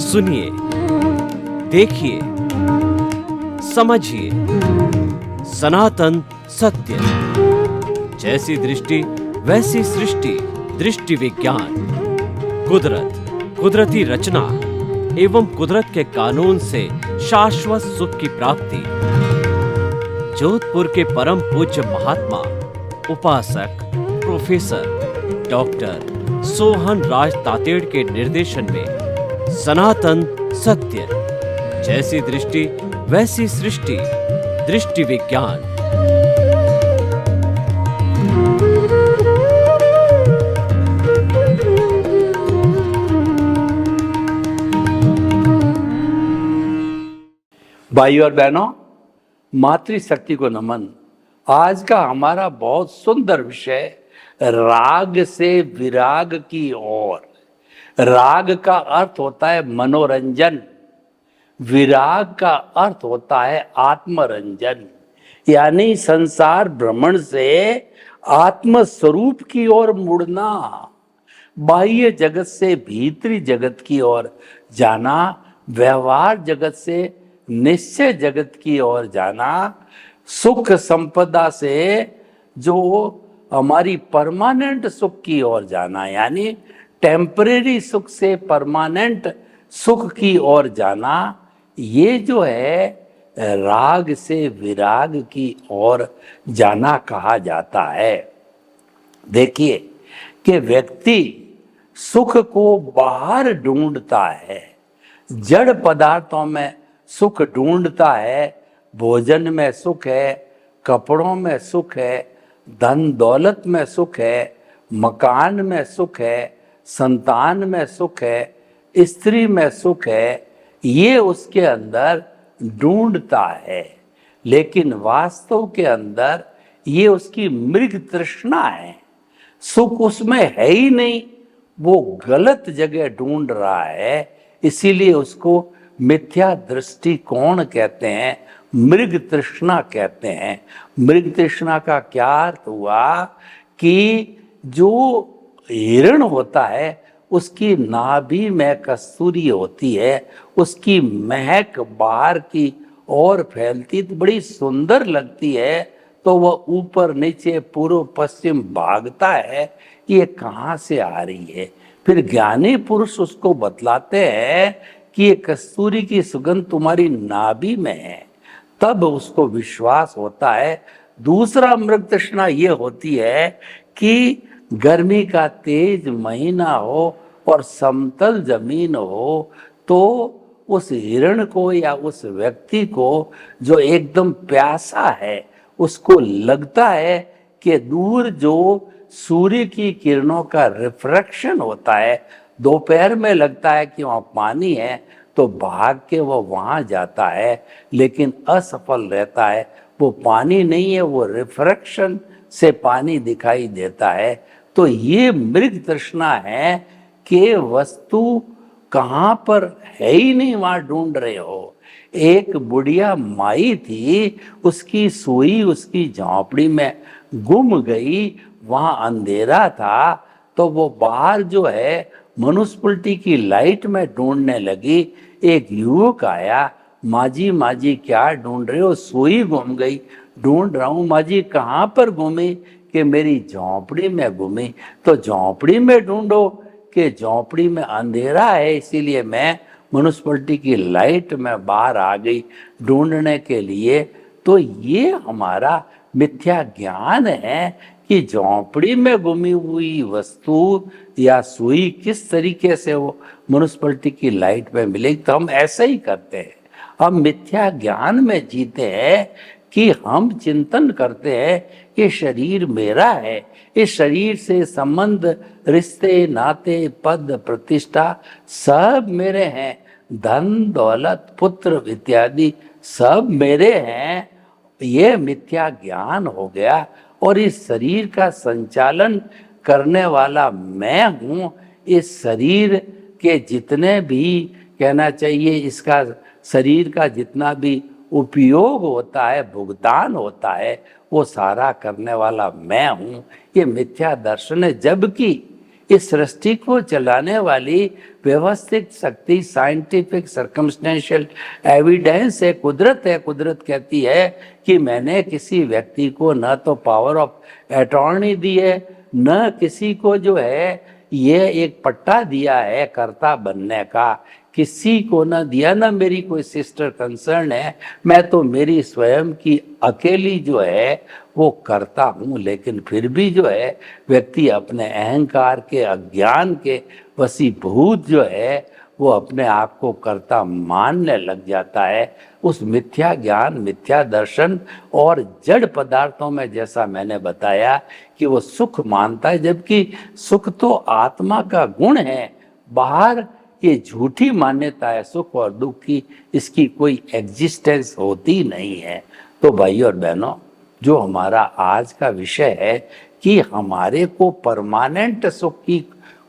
सुनिए, देखिए, समझिए सनातन सत्य। जैसी दृष्टि वैसी सृष्टि, दृष्टि विज्ञान। कुदरत, कुदरती रचना एवं कुदरत के कानून से शाश्वत सुख की प्राप्ति। जोधपुर के परम पूज्य महात्मा उपासक प्रोफेसर डॉक्टर सोहन राज तातेड़ के निर्देशन में सनातन सत्य। जैसी दृष्टि वैसी सृष्टि, दृष्टि विज्ञान। भाइयों और बहनों, मातृशक्ति को नमन। आज का हमारा बहुत सुंदर विषय राग से विराग की ओर। राग का अर्थ होता है मनोरंजन, विराग का अर्थ होता है आत्मरंजन, यानी संसार भ्रमण से आत्म स्वरूप की ओर मुड़ना, बाह्य जगत से भीतरी जगत की ओर जाना, व्यवहार जगत से निश्चय जगत की ओर जाना, सुख संपदा से जो हमारी परमानेंट सुख की ओर जाना, यानी टेम्परेरी सुख से परमानेंट सुख की ओर जाना, ये जो है राग से विराग की ओर जाना कहा जाता है। देखिए कि व्यक्ति सुख को बाहर ढूंढता है, जड़ पदार्थों में सुख ढूंढता है, भोजन में सुख है, कपड़ों में सुख है, धन दौलत में सुख है, मकान में सुख है, संतान में सुख है, स्त्री में सुख है, ये उसके अंदर ढूंढता है। लेकिन वास्तव के अंदर ये उसकी मृग तृष्णा है, सुख उसमें है ही नहीं, वो गलत जगह ढूंढ रहा है। इसीलिए उसको मिथ्या दृष्टिकोण कहते हैं, मृग तृष्णा कहते हैं। मृग तृष्णा का क्या अर्थ हुआ कि जो हिरण होता है उसकी नाभि में कस्तूरी होती है, उसकी महक बाहर की ओर फैलती तो बड़ी सुंदर लगती है, तो वह ऊपर नीचे पूर्व पश्चिम भागता है, ये कहाँ से आ रही है। फिर ज्ञानी पुरुष उसको बतलाते हैं कि ये कस्तूरी की सुगंध तुम्हारी नाभि में है, तब उसको विश्वास होता है। दूसरा मृग तृष्णा ये होती है कि गर्मी का तेज महीना हो और समतल जमीन हो, तो उस हिरण को या उस व्यक्ति को जो एकदम प्यासा है, उसको लगता है कि दूर जो सूर्य की किरणों का रिफ्रैक्शन होता है, दोपहर में लगता है कि वहाँ पानी है, तो भाग के वो वहाँ जाता है, लेकिन असफल रहता है। वो पानी नहीं है, वो रिफ्रैक्शन से पानी दिखाई देता है। तो ये मृग तृष्णा है कि वस्तु कहाँ पर है ही नहीं, वहाँ ढूंढ रहे हो। एक बुढ़िया माई थी, उसकी सुई उसकी झोंपड़ी में गुम गई, वहाँ अंधेरा था, तो वो बाहर जो है म्युनिसिपैलिटी की लाइट में ढूंढने लगी। एक युवक आया, माजी माजी क्या ढूंढ रहे हो? सुई गुम गई। ढूंढ रहा हूँ माजी। कहाँ पर घूमी? कि मेरी झोंपड़ी में घूमी। तो झोंपड़ी में ढूंढो कि झोंपड़ी में अंधेरा है, इसीलिए मैं म्युनिसिपैलिटी की लाइट में बाहर आ गई ढूंढने के लिए। तो ये हमारा मिथ्या ज्ञान है कि झोंपड़ी में गुमी हुई वस्तु या सुई किस तरीके से वो म्युनिसिपैलिटी की लाइट में मिलेगी। तो हम ऐसे ही करते हैं, हम मिथ्या ज्ञान में जीते हैं कि हम चिंतन करते हैं कि शरीर मेरा है, इस शरीर से संबंध, रिश्ते, नाते, पद, प्रतिष्ठा सब मेरे हैं, धन दौलत पुत्र इत्यादि सब मेरे हैं। ये मिथ्या ज्ञान हो गया। और इस शरीर का संचालन करने वाला मैं हूँ। इस शरीर के जितने भी, कहना चाहिए, इसका शरीर का जितना भी उपयोग होता है, भुगतान होता है, वो सारा करने वाला मैं हूँ। ये मिथ्या दर्शन है। जबकि इस सृष्टि को चलाने वाली व्यवस्थित शक्ति साइंटिफिक सर्कमस्टेंशियल एविडेंस है, कुदरत है। कुदरत कहती है कि मैंने किसी व्यक्ति को न तो पावर ऑफ अटॉर्नी दी है, न किसी को जो है ये एक पट्टा दिया है कर्ता बनने का, किसी को न दिया, न मेरी कोई सिस्टर कंसर्न है। मैं तो मेरी स्वयं की अकेली जो है वो करता हूँ। लेकिन फिर भी जो है व्यक्ति अपने अहंकार के, अज्ञान के वशीभूत जो है वो अपने आप को कर्ता मानने लग जाता है। उस मिथ्या ज्ञान, मिथ्या दर्शन और जड़ पदार्थों में, जैसा मैंने बताया कि वो सुख मानता है, जबकि सुख तो आत्मा का गुण है। बाहर ये झूठी मान्यता है सुख और दुख की, इसकी कोई एग्जिस्टेंस होती नहीं है। तो भाई और बहनों, जो हमारा आज का विषय है कि हमारे को परमानेंट सुख की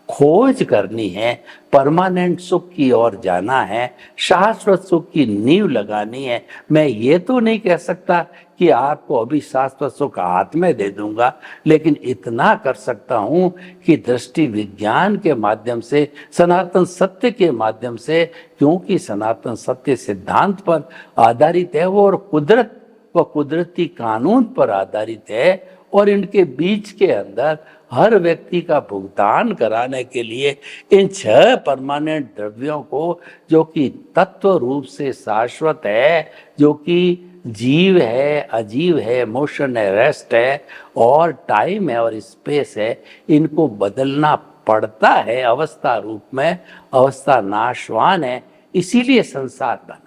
खोज करनी है, परमानेंट सुख की ओर जाना है, शाश्वत सुख की नींव लगानी है। मैं ये तो नहीं कह सकता कि आपको अभी शाश्वत सुख हाथ में दे दूंगा, लेकिन इतना कर सकता हूँ कि दृष्टि विज्ञान के माध्यम से, सनातन सत्य के माध्यम से, क्योंकि सनातन सत्य सिद्धांत पर आधारित है वो, और कुदरत व कुदरती कानून पर आधारित है, और इनके बीच के अंदर हर व्यक्ति का भुगतान कराने के लिए इन 6 परमानेंट द्रव्यों को, जो कि तत्व रूप से शाश्वत है, जो कि जीव है, अजीव है, मोशन है, रेस्ट है, और टाइम है और स्पेस है, इनको बदलना पड़ता है अवस्था रूप में। अवस्था नाशवान है, इसीलिए संसार बना।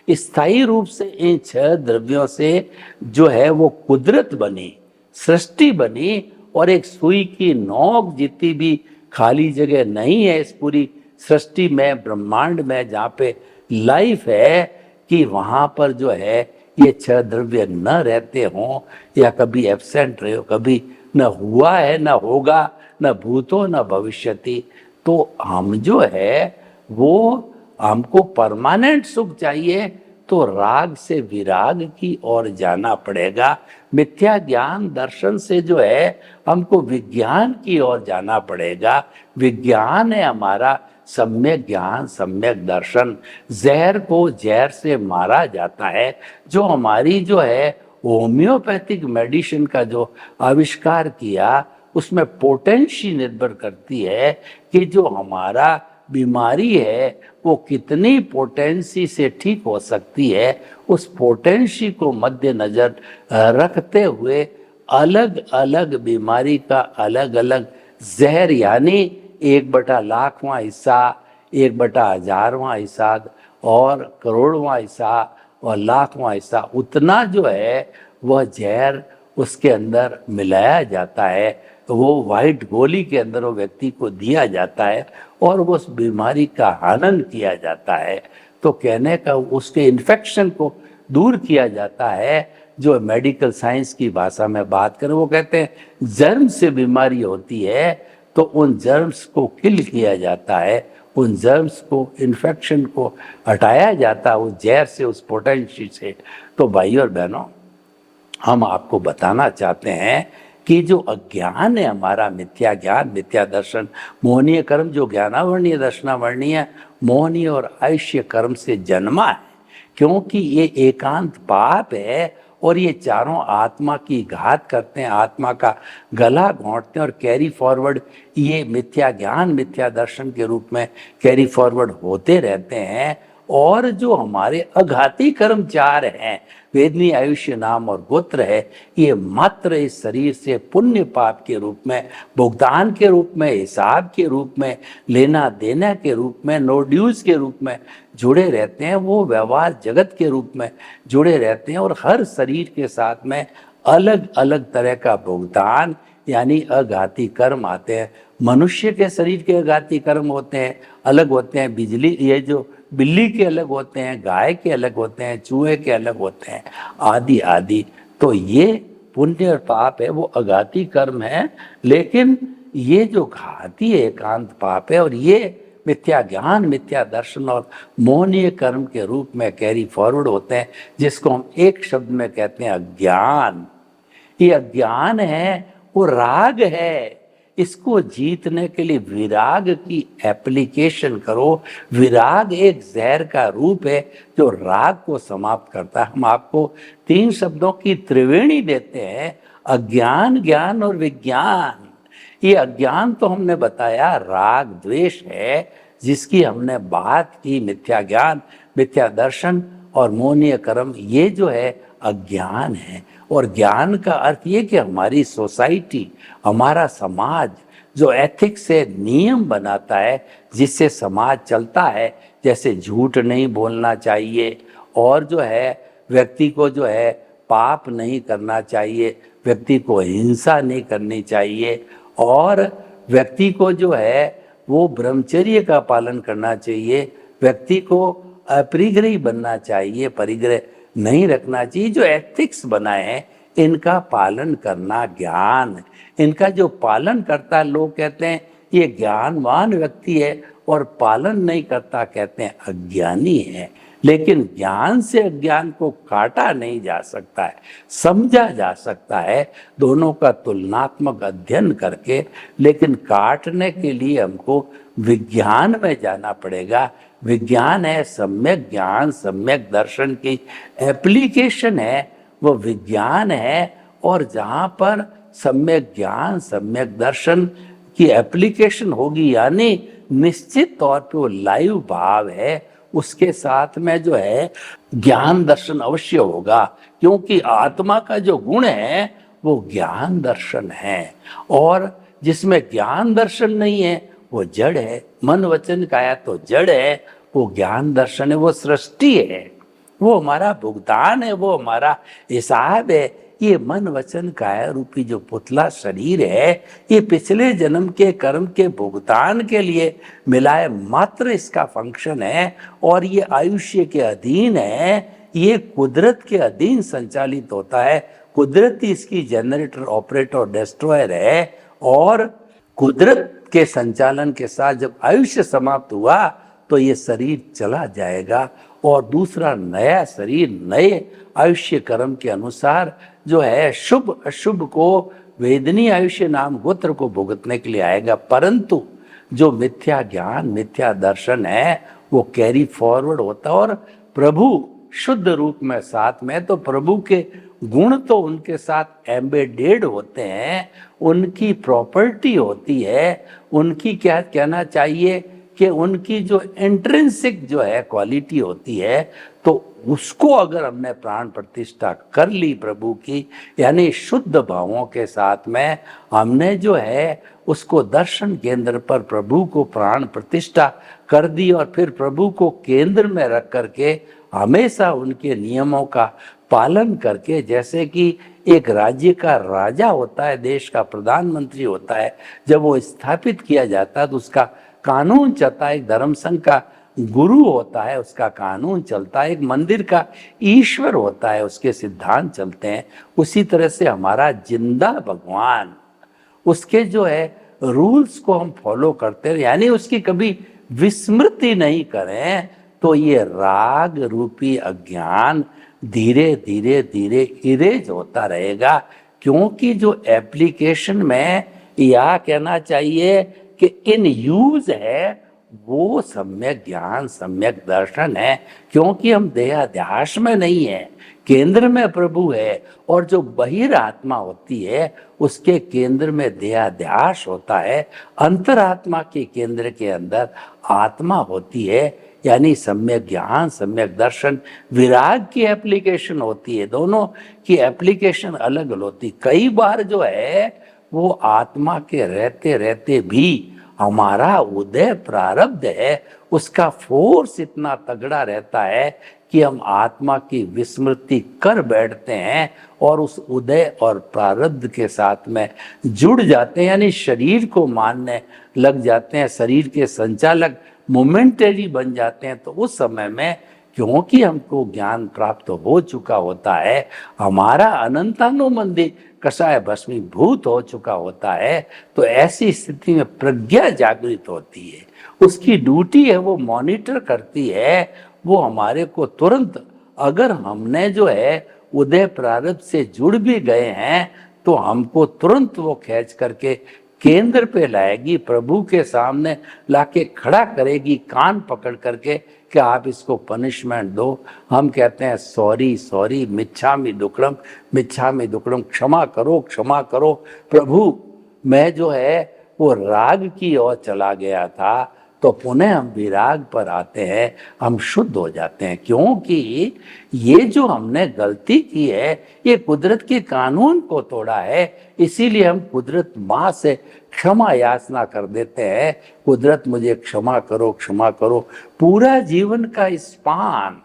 स्थायी रूप से इन 6 द्रव्यों से जो है वो कुदरत बनी, सृष्टि बनी, और एक सुई की नोक जितनी भी खाली जगह नहीं है इस पूरी सृष्टि में, ब्रह्मांड में, जहाँ पे लाइफ है, कि वहाँ पर जो है ये 6 द्रव्य न रहते हों या कभी एब्सेंट रहे हो, कभी न हुआ है, न होगा, न भूतो न भविष्यति। तो हम जो है वो, हमको परमानेंट सुख चाहिए तो राग से विराग की ओर जाना पड़ेगा। मिथ्या ज्ञान दर्शन से जो है हमको विज्ञान की ओर जाना पड़ेगा। विज्ञान है हमारा सम्यक ज्ञान, सम्यक दर्शन। जहर को जहर से मारा जाता है। जो हमारी जो है होम्योपैथिक मेडिसिन का जो आविष्कार किया, उसमें पोटेंसी निर्भर करती है कि जो हमारा बीमारी है वो कितनी पोटेंसी से ठीक हो सकती है। उस पोटेंसी को मद्देनजर रखते हुए अलग अलग बीमारी का अलग अलग जहर, यानी 1/1000वां हिस्सा, 1/1000वां हिस्सा और करोड़वां हिस्सा और लाखवां हिस्सा, उतना जो है वह जहर उसके अंदर मिलाया जाता है। वो वाइट गोली के अंदर वो व्यक्ति को दिया जाता है और वो उस बीमारी का हनन किया जाता है। तो कहने का, उसके इन्फेक्शन को दूर किया जाता है। जो मेडिकल साइंस की भाषा में बात करें, वो कहते हैं जर्म से बीमारी होती है तो उन जर्म्स को किल किया जाता है, उन जर्म्स को, इन्फेक्शन को हटाया जाता है उस जहर से, उस पोटेंशियल से। तो भाई और बहनों, हम आपको बताना चाहते हैं कि जो अज्ञान है हमारा, मिथ्या ज्ञान, मिथ्या दर्शन, मोहनीय कर्म, जो ज्ञानावर्णीय दर्शनावर्णीय मोहनीय और आयुष्य कर्म से जन्मा है, क्योंकि ये एकांत पाप है और ये चारों आत्मा की घात करते हैं, आत्मा का गला घोंटते हैं और कैरी फॉरवर्ड, ये मिथ्या ज्ञान, मिथ्या दर्शन के रूप में कैरी फॉरवर्ड होते रहते हैं। और जो हमारे अघाती कर्म 4 हैं, वेदनी, आयुष्य, नाम और गोत्र है, ये मात्र इस शरीर से पुण्य पाप के रूप में, भुगतान के रूप में, हिसाब के रूप में, लेना देना के रूप में, नो ड्यूज के रूप में जुड़े रहते हैं। वो व्यवहार जगत के रूप में जुड़े रहते हैं और हर शरीर के साथ में अलग अलग तरह का भुगतान यानी अघाती कर्म आते हैं। मनुष्य के शरीर के अघाती कर्म होते हैं, अलग होते हैं। बिजली, ये जो बिल्ली के अलग होते हैं, गाय के अलग होते हैं, चूहे के अलग होते हैं, आदि आदि। तो ये पुण्य और पाप है, वो अघाती कर्म है। लेकिन ये जो घाती एकांत पाप है और ये मिथ्या ज्ञान, मिथ्या दर्शन और मोहनीय कर्म के रूप में कैरी फॉरवर्ड होते हैं, जिसको हम एक शब्द में कहते हैं अज्ञान। ये अज्ञान है, वो राग है। इसको जीतने के लिए विराग की एप्लीकेशन करो। विराग एक जहर का रूप है जो राग को समाप्त करता है। हम आपको 3 शब्दों की त्रिवेणी देते हैं, अज्ञान, ज्ञान और विज्ञान। ये अज्ञान तो हमने बताया राग द्वेष है, जिसकी हमने बात की, मिथ्या ज्ञान, मिथ्या दर्शन और मोहनीय कर्म, ये जो है अज्ञान है। और ज्ञान का अर्थ ये कि हमारी सोसाइटी, हमारा समाज जो एथिक्स से नियम बनाता है जिससे समाज चलता है, जैसे झूठ नहीं बोलना चाहिए, और जो है व्यक्ति को जो है पाप नहीं करना चाहिए, व्यक्ति को हिंसा नहीं करनी चाहिए, और व्यक्ति को जो है वो ब्रह्मचर्य का पालन करना चाहिए, व्यक्ति को अपरिग्रही बनना चाहिए, परिग्रह नहीं रखना चाहिए। जो एथिक्स बनाए हैं इनका पालन करना ज्ञान। इनका जो पालन करता है, लोग कहते हैं ये ज्ञानवान व्यक्ति है, और पालन नहीं करता कहते हैं अज्ञानी है। लेकिन ज्ञान से अज्ञान को काटा नहीं जा सकता है, समझा जा सकता है, दोनों का तुलनात्मक अध्ययन करके। लेकिन काटने के लिए हमको विज्ञान में जाना पड़ेगा। विज्ञान है सम्यक ज्ञान, सम्यक दर्शन की एप्लीकेशन है, वो विज्ञान है। और जहाँ पर सम्यक ज्ञान, सम्यक दर्शन की एप्लीकेशन होगी, यानी निश्चित तौर पे वो लाइव भाव है, उसके साथ में जो है ज्ञान दर्शन अवश्य होगा। क्योंकि आत्मा का जो गुण है वो ज्ञान दर्शन है, और जिसमें ज्ञान दर्शन नहीं है वो जड़ है। मन वचन काया तो जड़ है, वो ज्ञान दर्शन है, वो सृष्टि है, वो हमारा भुगतान है, वो हमारा हिसाब है। ये मन वचन काया रूपी जो पुतला शरीर है, ये पिछले जन्म के कर्म के भुगतान के लिए मिलाए मात्र इसका फंक्शन है, और ये आयुष्य के अधीन है, ये कुदरत के अधीन संचालित होता है। कुदरत ही इसकी जनरेटर, ऑपरेटर और डिस्ट्रॉयर है। और कुदरत के संचालन के साथ जब आयुष्य समाप्त हुआ तो ये शरीर चला जाएगा, और दूसरा नया शरीर नए आयुष्य कर्म के अनुसार जो है शुभ अशुभ को वेदनीय आयुष्य नाम गोत्र को भुगतने के लिए आएगा। परंतु जो मिथ्या ज्ञान, मिथ्या दर्शन है वो कैरी फॉरवर्ड होता, और प्रभु शुद्ध रूप में साथ में, तो प्रभु के गुण तो उनके साथ एम्बेडेड होते हैं, उनकी प्रॉपर्टी होती है, उनकी क्या कहना चाहिए कि उनकी जो इंट्रिंसिक जो है क्वालिटी होती है, तो उसको अगर हमने प्राण प्रतिष्ठा कर ली प्रभु की, यानी शुद्ध भावों के साथ में हमने जो है उसको दर्शन केंद्र पर प्रभु को प्राण प्रतिष्ठा कर दी, और फिर प्रभु को केंद्र में रख करके हमेशा उनके नियमों का पालन करके, जैसे कि एक राज्य का राजा होता है, देश का प्रधानमंत्री होता है, जब वो स्थापित किया जाता है तो उसका कानून चलता है। एक धर्म संघ का गुरु होता है, उसका कानून चलता है। एक मंदिर का ईश्वर होता है, उसके सिद्धांत चलते हैं। उसी तरह से हमारा जिंदा भगवान, उसके जो है रूल्स को हम फॉलो करते हैं, यानी उसकी कभी विस्मृति नहीं करें, तो ये राग रूपी अज्ञान धीरे धीरे धीरे इरेज होता रहेगा। क्योंकि जो एप्लीकेशन में, या कहना चाहिए कि इन यूज है, वो सम्यक ज्ञान, सम्यक दर्शन है। क्योंकि हम देहाध्यास में नहीं है, केंद्र में प्रभु है, और जो बहिरात्मा होती है उसके केंद्र में देहाध्यास होता है। अंतरात्मा के केंद्र के अंदर आत्मा होती है, यानी सम्यक ज्ञान, सम्यक दर्शन, विराग की एप्लीकेशन होती है। दोनों की एप्लीकेशन अलग अलग होती। कई बार जो है वो आत्मा के रहते रहते भी हमारा उदय प्रारब्ध है, उसका फोर्स इतना तगड़ा रहता है कि हम आत्मा की विस्मृति कर बैठते हैं, और उस उदय और प्रारब्ध के साथ में जुड़ जाते हैं, यानी शरीर को मानने लग जाते हैं, शरीर के संचालक मोमेंटरी बन जाते हैं। तो उस समय में क्योंकि हमको ज्ञान प्राप्त हो चुका होता है, हमारा अनंतानुबंधी कषाय भस्मीभूत हो चुका होता है, तो ऐसी स्थिति में प्रज्ञा जागृत होती है। उसकी ड्यूटी है, वो मॉनिटर करती है, वो हमारे को तुरंत, अगर हमने जो है उदय प्रारब्ध से जुड़ भी गए हैं तो हमको तुरंत वो खींच करके केंद्र पे लाएगी, प्रभु के सामने लाके खड़ा करेगी कान पकड़ करके कि आप इसको पनिशमेंट दो। हम कहते हैं सॉरी सॉरी, मिच्छामि दुक्कडम, मिच्छामि दुक्कडम, क्षमा करो क्षमा करो प्रभु। मैं जो है वो राग की ओर चला गया था, तो पुनः हम विराग पर आते हैं, हम शुद्ध हो जाते हैं। क्योंकि ये जो हमने गलती की है ये कुदरत के कानून को तोड़ा है, इसीलिए हम कुदरत माँ से क्षमा याचना कर देते हैं, कुदरत मुझे क्षमा करो क्षमा करो। पूरा जीवन का स्पान,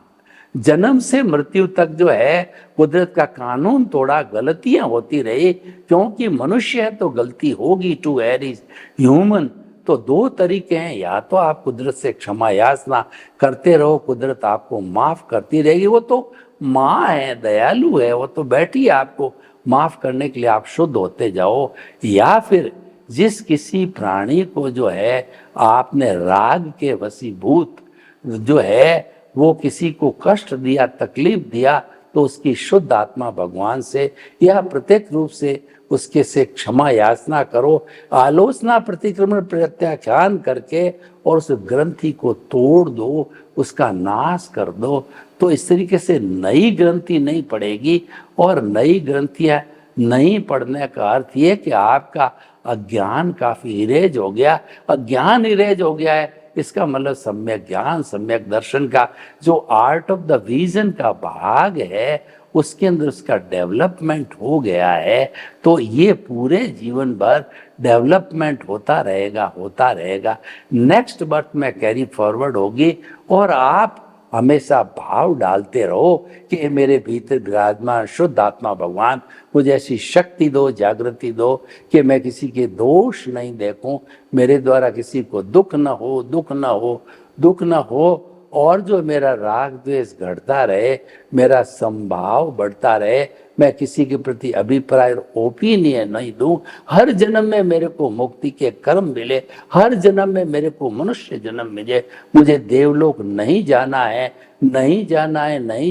जन्म से मृत्यु तक जो है कुदरत का कानून तोड़ा, गलतियां होती रही, क्योंकि मनुष्य है तो गलती होगी, टू एयर इज ह्यूमन। तो दो तरीके हैं, या तो आप कुदरत से क्षमा याचना करते रहो, कुदरत आपको माफ करती रहेगी, वो तो माँ है, दयालु है, वो तो बैठी है आपको माफ करने के लिए, आप शुद्ध होते जाओ। या फिर जिस किसी प्राणी को जो है आपने राग के वशीभूत जो है वो किसी को कष्ट दिया, तकलीफ दिया, तो उसकी शुद्ध आत्मा भगवान से या प्रत्येक रूप से उसके से क्षमा याचना करो, आलोचना प्रतिक्रमण प्रत्याख्यान करके और उस ग्रंथि को तोड़ दो, उसका नाश कर दो। तो इस तरीके से नई ग्रंथि नहीं पड़ेगी। और नई ग्रंथियां नहीं पढ़ने का अर्थ ये कि आपका अज्ञान काफी इरेज हो गया। अज्ञान इरेज हो गया है इसका मतलब सम्यक ज्ञान, सम्यक दर्शन का जो आर्ट ऑफ द विजन का भाग है उसके अंदर उसका डेवलपमेंट हो गया है। तो ये पूरे जीवन भर डेवलपमेंट होता रहेगा। नेक्स्ट बर्थ में कैरी फॉरवर्ड होगी और आप हमेशा भाव डालते रहो कि मेरे भीतर विराजमान शुद्ध आत्मा भगवान मुझे ऐसी शक्ति दो, जागृति दो कि मैं किसी के दोष नहीं देखूं, मेरे द्वारा किसी को दुख न हो, दुख न हो। और जो मेरा राग द्वेष घटता रहे, मेरा संभाव बढ़ता रहे, मैं किसी के प्रति अभिप्राय ओपिनियन नहीं दूं। हर जन्म में मेरे को मुक्ति के कर्म मिले, हर जन्म में मेरे को मनुष्य जन्म मिले। मुझे देवलोक नहीं जाना है, नहीं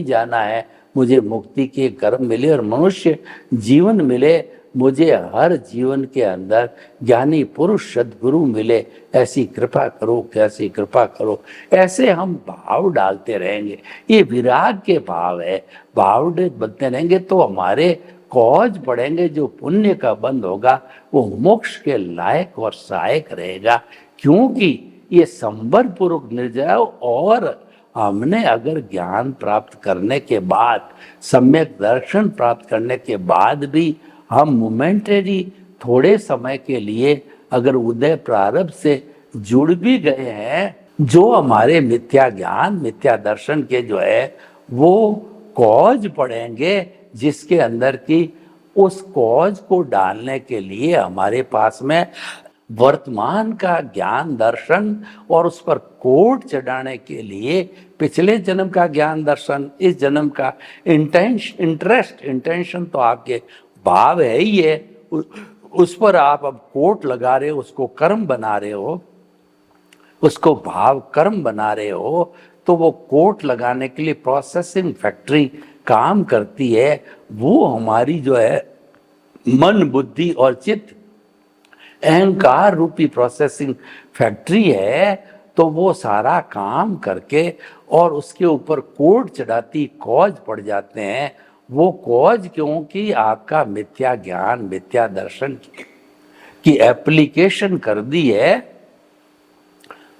जाना है। मुझे मुक्ति के कर्म मिले और मनुष्य जीवन मिले। मुझे हर जीवन के अंदर ज्ञानी पुरुष सद्गुरु मिले। ऐसी कृपा करो, कैसी कृपा करो। ऐसे हम भाव डालते रहेंगे, ये विराग के भाव है। भाव बनते रहेंगे तो हमारे कॉज पड़ेंगे, जो पुण्य का बंध होगा वो मोक्ष के लायक और सहायक रहेगा। क्योंकि ये संवर पूर्वक निर्जय, और हमने अगर ज्ञान प्राप्त करने के बाद, सम्यक दर्शन प्राप्त करने के बाद भी हम मोमेंटरी थोड़े समय के लिए अगर उदय प्रारब्ध से जुड़ भी गए हैं, जो हमारे मिथ्या ज्ञान, मिथ्या दर्शन के जो है वो कॉज पड़ेंगे, जिसके अंदर की उस कॉज को डालने के लिए हमारे पास में वर्तमान का ज्ञान दर्शन और उस पर कोट चढ़ाने के लिए पिछले जन्म का ज्ञान दर्शन, इस जन्म का इंटेंशन तो आपके भाव है ही है, उस पर आप अब कोट लगा रहे हो, उसको कर्म बना रहे हो, उसको भाव कर्म बना रहे हो। तो वो कोट लगाने के लिए प्रोसेसिंग फैक्ट्री काम करती है। वो हमारी जो है मन, बुद्धि और चित्त, अहंकार रूपी प्रोसेसिंग फैक्ट्री है। तो वो सारा काम करके और उसके ऊपर कोट चढ़ाती कॉज पड़ जाते हैं। वो कॉज क्योंकि आपका मिथ्या ज्ञान, मिथ्या दर्शन की एप्लीकेशन कर दी है,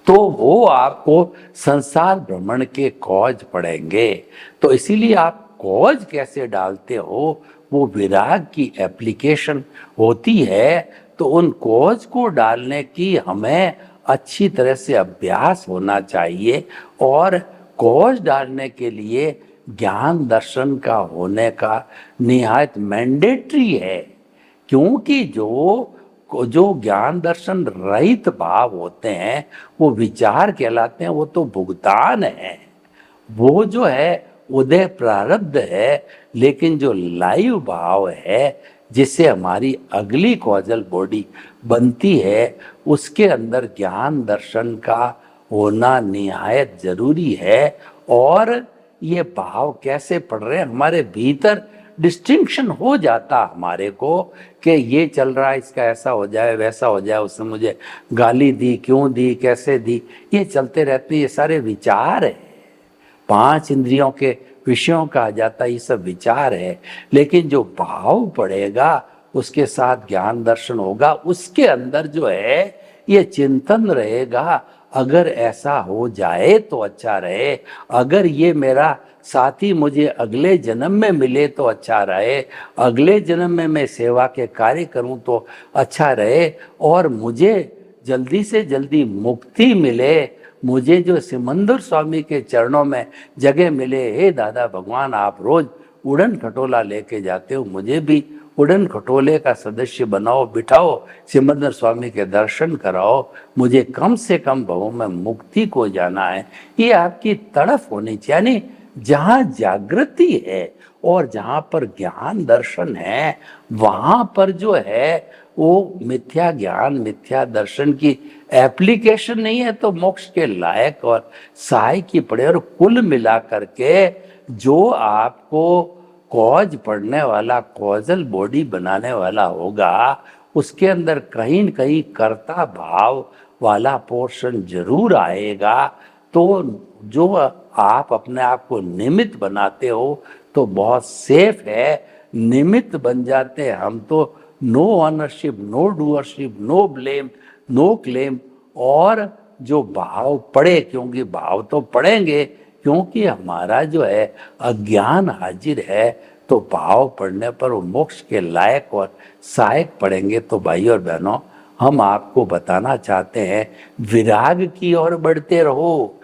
तो वो आपको संसार भ्रमण के कॉज पड़ेंगे। तो इसीलिए आप कॉज कैसे डालते हो, वो विराग की एप्लीकेशन होती है। तो उन कॉज को डालने की हमें अच्छी तरह से अभ्यास होना चाहिए। और कॉज डालने के लिए ज्ञान दर्शन का होने का निहायत मैंडेटरी है। क्योंकि जो ज्ञान दर्शन रहित भाव होते हैं वो विचार कहलाते हैं, वो तो भुगतान है, वो जो है उदय प्रारब्ध है। लेकिन जो लाइव भाव है, जिससे हमारी अगली कॉजल बॉडी बनती है, उसके अंदर ज्ञान दर्शन का होना निहायत जरूरी है। और ये भाव कैसे पड़ रहे हैं, हमारे भीतर डिस्टिंक्शन हो जाता हमारे को कि ये चल रहा है, इसका ऐसा हो जाए वैसा हो जाए, उसने मुझे गाली दी, क्यों दी, कैसे दी, ये चलते रहते, ये सारे विचार है। 5 इंद्रियों के विषयों का आ जाता, ये सब विचार है। लेकिन जो भाव पड़ेगा उसके साथ ज्ञान दर्शन होगा, उसके अंदर जो है ये चिंतन रहेगा, अगर ऐसा हो जाए तो अच्छा रहे, अगर ये मेरा साथी मुझे अगले जन्म में मिले तो अच्छा रहे, अगले जन्म में मैं सेवा के कार्य करूं तो अच्छा रहे, और मुझे जल्दी से जल्दी मुक्ति मिले, मुझे जो सिमंदर स्वामी के चरणों में जगह मिले। हे दादा भगवान, आप रोज उड़न खटोला लेके जाते हो, मुझे भी उड़न खटोले का सदस्य बनाओ, बिठाओ, सिमंदर स्वामी के दर्शन कराओ, मुझे कम से कम भवों में मुक्ति को जाना है। ये आपकी तड़फ होनी चाहिए। यानी जहाँ जागृति है और जहाँ पर ज्ञान दर्शन है, वहाँ पर जो है वो मिथ्या ज्ञान मिथ्या दर्शन की एप्लीकेशन नहीं है तो मोक्ष के लायक और सहाय की पड़े। और कुल मिला करके जो आपको कॉज पढ़ने वाला, कॉजल बॉडी बनाने वाला होगा, उसके अंदर कहीं न कहीं कर्ता भाव वाला पोर्शन जरूर आएगा। तो जो आप अपने आप को निमित्त बनाते हो तो बहुत सेफ है, निमित्त बन जाते हैं हम तो no ownership, no doership, no blame, no claim. और जो भाव पड़े, क्योंकि भाव तो पड़ेंगे, क्योंकि हमारा जो है अज्ञान हाजिर है, तो भाव पड़ने पर वो मोक्ष के लायक और सहायक पड़ेंगे। तो भाई और बहनों, हम आपको बताना चाहते हैं, विराग की ओर बढ़ते रहो,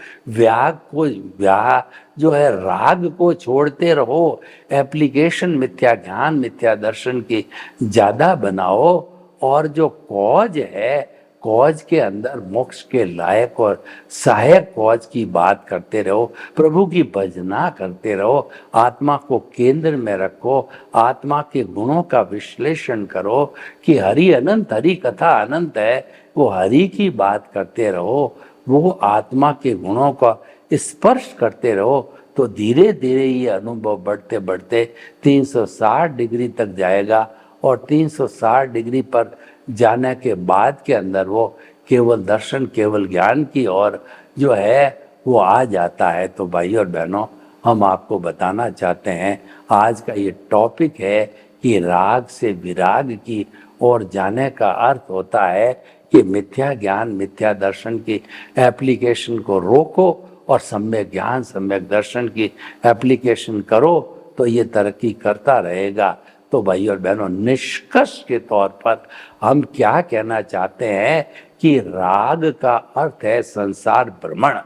जो है राग को छोड़ते रहो, एप्लीकेशन मिथ्या ज्ञान मिथ्या दर्शन की ज्यादा बनाओ, और जो कॉज है, कॉज के अंदर मोक्ष के लायक और सहायक कॉज की बात करते रहो, प्रभु की भजना करते रहो, आत्मा को केंद्र में रखो, आत्मा के गुणों का विश्लेषण करो कि हरि अनंत, हरि कथा अनंत है, वो हरि की बात करते रहो, वो आत्मा के गुणों का स्पर्श करते रहो। तो धीरे धीरे ये अनुभव बढ़ते बढ़ते 360 डिग्री तक जाएगा, और 360 डिग्री पर जाने के बाद के अंदर वो केवल दर्शन, केवल ज्ञान की ओर जो है वो आ जाता है। तो भाई और बहनों, हम आपको बताना चाहते हैं, आज का ये टॉपिक है कि राग से विराग की ओर जाने का अर्थ होता है कि मिथ्या ज्ञान मिथ्या दर्शन की एप्लीकेशन को रोको और सम्यक ज्ञान सम्यक दर्शन की एप्लीकेशन करो, तो ये तरक्की करता रहेगा। तो भाई और बहनों, निष्कर्ष के तौर पर हम क्या कहना चाहते हैं कि राग का अर्थ है संसार भ्रमण,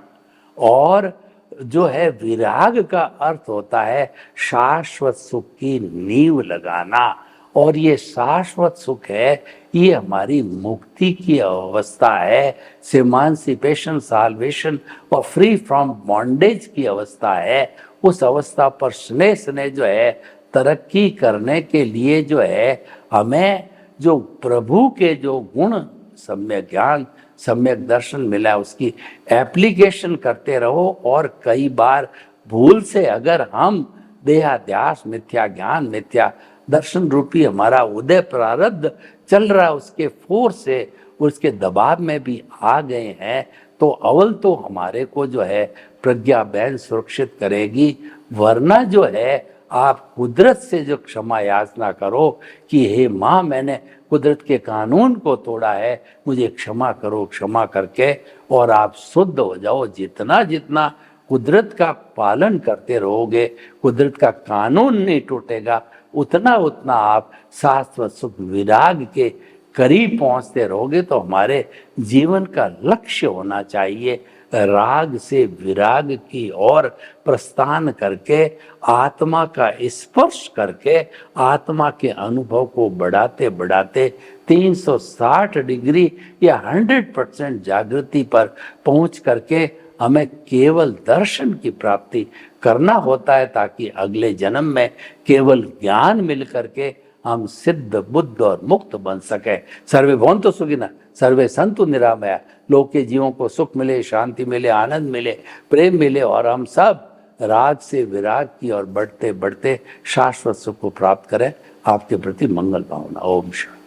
और जो है विराग का अर्थ होता है शाश्वत सुख की नींव लगाना। और ये शाश्वत सुख है, ये हमारी मुक्ति की अवस्था है, सिमांसिपेशन, साल्वेशन और फ्री फ्रॉम बॉन्डेज की अवस्था है। उस अवस्था पर स्नेह स्नेह जो है तरक्की करने के लिए जो है हमें जो प्रभु के जो गुण सम्यक ज्ञान सम्यक दर्शन मिला है उसकी एप्लीकेशन करते रहो। और कई बार भूल से अगर हम देहाध्यास मिथ्या ज्ञान मिथ्या दर्शन रूपी हमारा उदय प्रारब्ध चल रहा है, उसके फोर्स से उसके दबाव में भी आ गए हैं, तो अव्वल तो हमारे को जो है प्रज्ञा बहन सुरक्षित करेगी, वरना जो है आप कुदरत से जो क्षमा याचना करो कि हे माँ, मैंने कुदरत के कानून को तोड़ा है, मुझे क्षमा करो, क्षमा करके और आप शुद्ध हो जाओ। जितना जितना कुदरत का पालन करते रहोगे, कुदरत का कानून नहीं टूटेगा, उतना उतना आप शाश्वत सुख विराग के करीब पहुंचते रहोगे। तो हमारे जीवन का लक्ष्य होना चाहिए राग से विराग की ओर प्रस्थान करके, आत्मा का स्पर्श करके, आत्मा के अनुभव को बढ़ाते बढ़ाते 360 डिग्री या 100% जागृति पर पहुंच करके हमें केवल दर्शन की प्राप्ति करना होता है, ताकि अगले जन्म में केवल ज्ञान मिल करके हम सिद्ध बुद्ध और मुक्त बन सके। सर्वे भवन्तु सुखिनः, सर्वे सन्तु निरामया। लोक के जीवों को सुख मिले, शांति मिले, आनंद मिले, प्रेम मिले, और हम सब राग से विराग की ओर बढ़ते बढ़ते शाश्वत सुख को प्राप्त करें। आपके प्रति मंगल भावना। ओम शांति।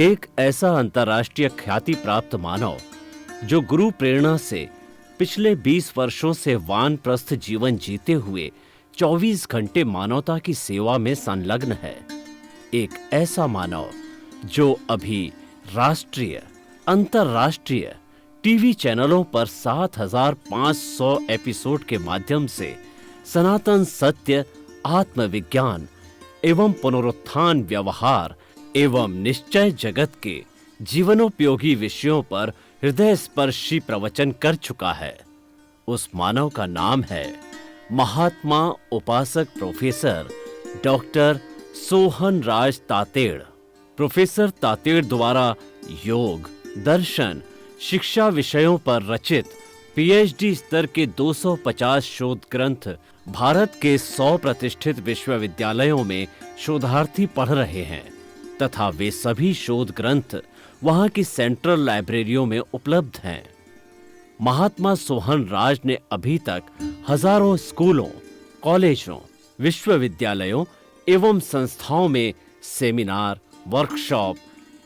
एक ऐसा अंतर्राष्ट्रीय ख्याति प्राप्त मानव जो गुरु प्रेरणा से पिछले 20 वर्षों से वानप्रस्थ जीवन जीते हुए 24 घंटे मानवता की सेवा में संलग्न है। एक ऐसा मानव जो अभी राष्ट्रीय, अंतर्राष्ट्रीय टीवी चैनलों पर 7,500 एपिसोड के माध्यम से सनातन सत्य, आत्मविज्ञान एवं पुनरुत्थान, व्यवहार एवं निश्चय जगत के जीवनोपयोगी विषयों पर हृदय स्पर्शी प्रवचन कर चुका है। उस मानव का नाम है महात्मा उपासक प्रोफेसर डॉक्टर सोहन राज तातेड़। प्रोफेसर तातेड़ द्वारा योग, दर्शन, शिक्षा विषयों पर रचित पीएचडी स्तर के 250 शोध ग्रंथ भारत के 100 प्रतिष्ठित विश्वविद्यालयों में शोधार्थी पढ़ रहे हैं तथा वे सभी शोध ग्रंथ वहां की सेंट्रल लाइब्रेरियों में उपलब्ध हैं। महात्मा सोहन राज ने अभी तक हजारों स्कूलों, कॉलेजों, विश्वविद्यालयों एवं संस्थाओं में सेमिनार, वर्कशॉप,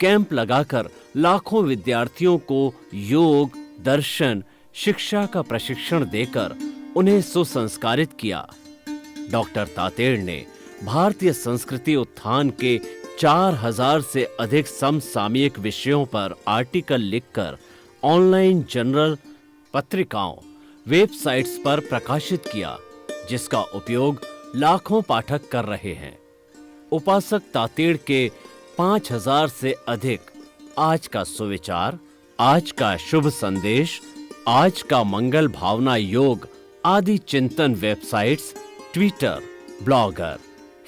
कैंप लगाकर लाखों विद्यार्थियों को योग, दर्शन, शिक्षा का प्रशिक्षण देकर उन्हें सुसंस्कारित किया। डॉक्टर तातेड़ ने भारतीय संस्कृति उत्थान के 4000 से अधिक समसामयिक विषयों पर आर्टिकल लिखकर ऑनलाइन जर्नल, पत्रिकाओं, वेबसाइट्स पर प्रकाशित किया, जिसका उपयोग लाखों पाठक कर रहे हैं। उपासक तातेड़ के 5000 से अधिक आज का सुविचार, आज का शुभ संदेश, आज का मंगल भावना योग आदि चिंतन websites, Twitter, blogger,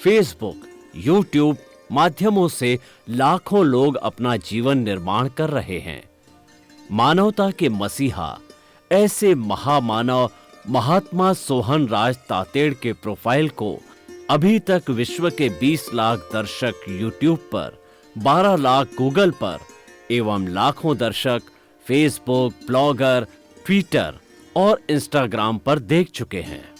Facebook, YouTube माध्यमों से लाखों लोग अपना जीवन निर्माण कर रहे हैं। मानवता के मसीहा ऐसे महामानव महात्मा सोहन राज तातेड़ के प्रोफाइल को अभी तक विश्व के 20 लाख दर्शक यूट्यूब पर, 12 लाख गूगल पर एवं लाखों दर्शक फेसबुक, ब्लॉगर, ट्विटर और इंस्टाग्राम पर देख चुके हैं।